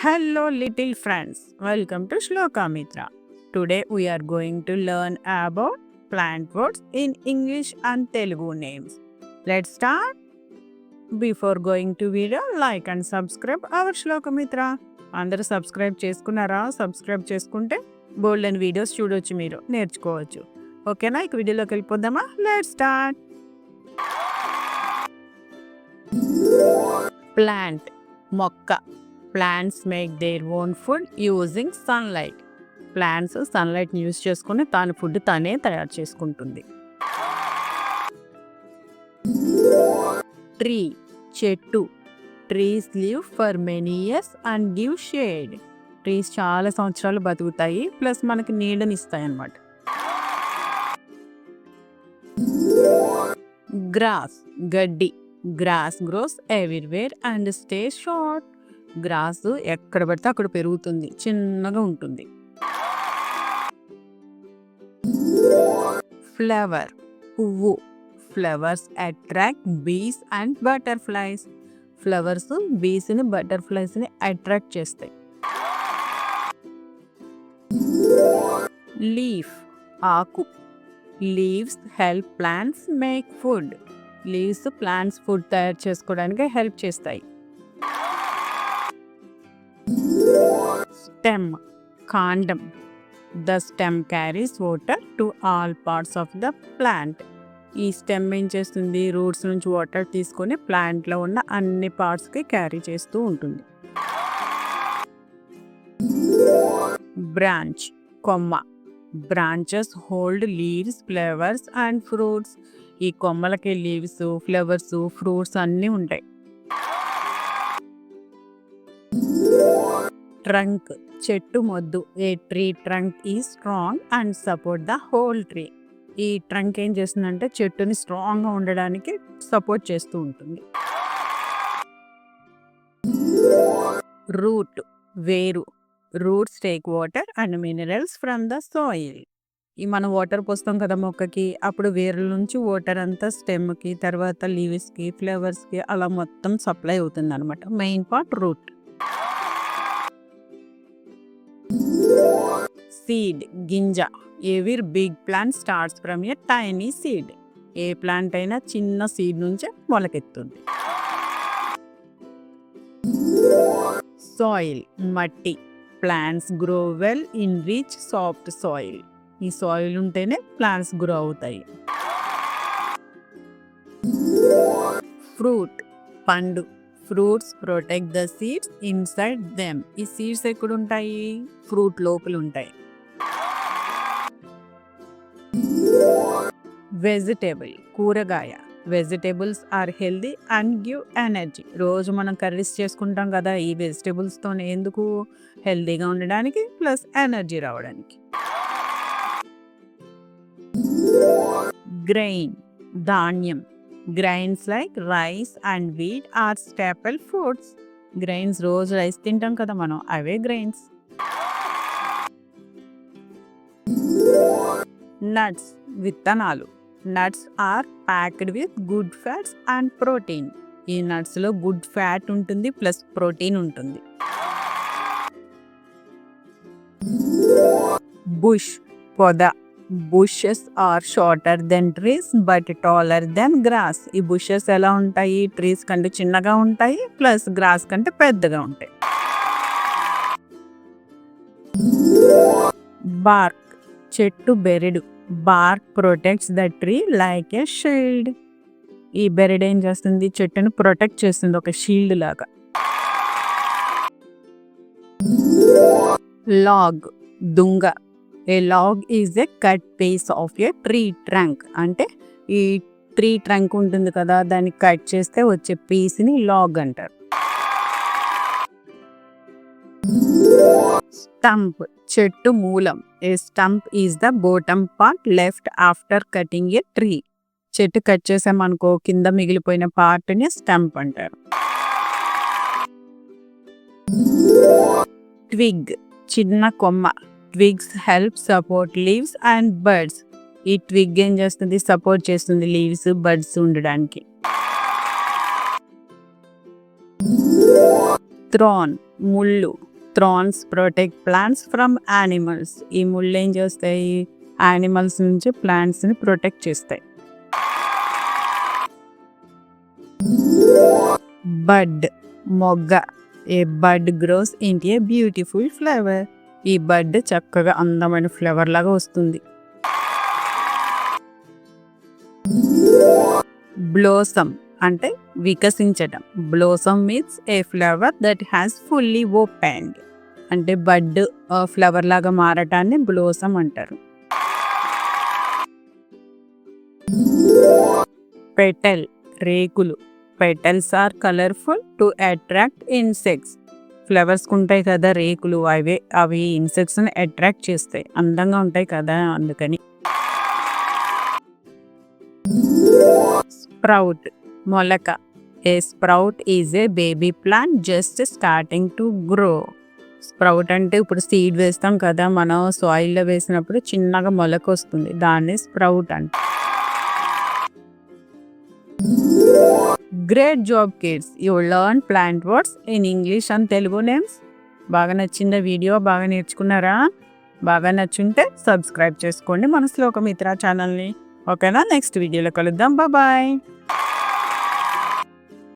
Hello, little friends. Welcome to Shloka Mitra. Today we are going to learn about plant words in English and Telugu names. Let's start. Before going to video, like and subscribe our Shloka Mitra. అందరూ subscribe చేసుకున్నారా? Subscribe చేసుకుంటే బోల్డ్ and videos చూడొచ్చు, మీరు నేర్చుకోవచ్చు. ఓకేనా? ఇక వీడియోలోకి వెళ్ళిపోదామా? Let's start. ప్లాంట్ మొక్క. Plants make their own food using sunlight. Plants సన్లైట్ని యూజ్ చేసుకుని తాను ఫుడ్ తనే తయారు చేసుకుంటుంది. ట్రీ చెట్టు. Trees live for many years and give shade. Trees చాలా సంవత్సరాలు బతుకుతాయి, ప్లస్ మనకి నీడని ఇస్తాయి అన్నమాట. గ్రాస్ గడ్డి. Grass grows everywhere and stay short. Grass ఎక్కడ పడితే అక్కడ పెరుగుతుంది, చిన్నగా ఉంటుంది. ఫ్లవర్ పువ్వు. Flowers attract bees and butterflies. Flowers బీస్ని బటర్ఫ్లైస్ని అట్రాక్ట్ చేస్తాయి. లీఫ్ ఆకు. Leaves help plants make food. Leaves plants food తయారు చేసుకోవడానికి హెల్ప్ చేస్తాయి. స్టెమ్ కాండం. The stem carries water to all parts of the plant. ఈ స్టెమ్ ఏం చేస్తుంది? రూట్స్ నుంచి వాటర్ తీసుకొని ప్లాంట్లో ఉన్న అన్ని పార్ట్స్కి క్యారీ చేస్తూ ఉంటుంది. Branch comma. Branches hold leaves, flowers and fruits. ఈ కొమ్మలకి లీవ్స్, ఫ్లవర్స్, ఫ్రూట్స్ అన్నీ ఉంటాయి. ట్రంక్ చెట్టు మొద్దు. ఏ ట్రీ ట్రంక్ ఈ strong and support the whole tree. ఈ ట్రంక్ ఏం చేస్తుందంటే చెట్టుని స్ట్రాంగ్గా ఉండడానికి సపోర్ట్ చేస్తూ ఉంటుంది. రూట్ వేరు. Roots take water and minerals from the soil. ఈ మనం వాటర్ పోస్తాం కదా మొక్కకి, అప్పుడు వేర్ల నుంచి వాటర్ అంతా స్టెమ్కి, తర్వాత లీవ్స్కి, ఫ్లవర్స్కి అలా మొత్తం సప్లై అవుతుంది అనమాట. Main part root. సీడ్ గింజ. Every big plant starts from a tiny seed. ఏ ప్లాంట్ అయినా చిన్న సీడ్ నుంచే మొలకెత్తుంది. సాయిల్ మట్టి. Plants grow well in rich soft soil. ఈ సాయిల్ ఉంటేనే ప్లాంట్స్ గ్రో అవుతాయి. ఫ్రూట్ పండు. Fruits protect the seeds inside them. ఈ సీడ్స్ ఎక్కడ ఉంటాయి? ఫ్రూట్ లోపల ఉంటాయి. వెజిటేబుల్ కూరగాయ. Vegetables are healthy and give energy. రోజు మనం కర్రీస్ చేసుకుంటాం కదా, ఈ వెజిటేబుల్స్తో ఎందుకు? హెల్దీగా ఉండడానికి ప్లస్ ఎనర్జీ రావడానికి. గ్రెయిన్ ధాన్యం. Grains like rice and wheat are staple foods. Grains రోజు రైస్ తింటాం కదా మనం, అవే గ్రైన్స్. నట్స్ విత్తనాలు. Nuts are packed with good fats and protein. ఈ నట్స్లో గుడ్ ఫ్యాట్ ఉంటుంది, ప్లస్ ప్రోటీన్ ఉంటుంది. బుష్ పొద. Bushes are shorter than trees but taller than grass. ఈ బుషెస్ ఎలా ఉంటాయి? ట్రీస్ కంటే చిన్నగా ఉంటాయి, ప్లస్ గ్రాస్ కంటే పెద్దగా ఉంటాయి. బార్క్ చెట్టు బెరడు. BARC protects the tree like a shield. ఈ బెరడు ఏం చేస్తుంది? చెట్టును ప్రొటెక్ట్ చేస్తుంది, ఒక షీల్డ్ లాగా. లాగ్ దుంగ. A log is a cut piece of a tree trunk. అంటే ఈ ట్రీ ట్రంక్ ఉంటుంది కదా, దాన్ని కట్ చేస్తే వచ్చే పీస్ని లాగ్ అంటారు. స్టంప్ చెట్టు మూలం. A stump is the bottom part left after cutting a tree. చెట్టు కట్ చేసామనుకో, కింద మిగిలిపోయిన పార్ట్ని స్టంప్ అంటారు. ట్విగ్ చిన్న కొమ్మ. Twigs help support leaves and birds. ఈ ట్విగ్ ఏం చేస్తుంది? సపోర్ట్ చేస్తుంది లీవ్స్, బర్డ్స్ ఉండడానికి. థ్రాన్ ముళ్ళు. Thorns protect plants from animals. ఈ ముళ్ళు ఏం చేస్తాయి? యానిమల్స్ నుంచి ప్లాంట్స్ని ప్రొటెక్ట్ చేస్తాయి. బడ్ మొగ్గ. ఏ బడ్ గ్రోస్ ఇంటి ఏ బ్యూటిఫుల్ ఫ్లవర్. ఈ బడ్ చక్కగా అందమైన ఫ్లవర్ లాగా వస్తుంది. బ్లోసమ్ అంటే వికసించడం. Blossom means a flower that has fully opened. అంటే బడ్ ఫ్లవర్ లాగా మారటాన్ని బ్లోసమ్ అంటారు. పెటల్ రేకులు. Petals are colourful to attract insects. ఫ్లవర్స్కి ఉంటాయి కదా రేకులు, అవి ఇన్సెక్ట్స్ని అట్రాక్ట్ చేస్తాయి, అందంగా ఉంటాయి కదా అందుకని. స్ప్రౌట్ మొలక. A sprout is a baby plant just starting to grow. Sprout అంటే ఇప్పుడు సీడ్ వేస్తాం కదా మనం, సాయిల్లో వేసినప్పుడు చిన్నగా మొలక వస్తుంది, దాన్ని స్ప్రౌట్ అంట. Great job kids, you learn plant words in English and Telugu names. బాగా నచ్చిందా వీడియో? బాగా నేర్చుకున్నారా? బాగా నచ్చుంటే సబ్స్క్రైబ్ చేసుకోండి మన శ్లోకమిత్ర ఛానల్ని. ఓకేనా? నెక్స్ట్ వీడియోలో కలుద్దాం. బాయ్.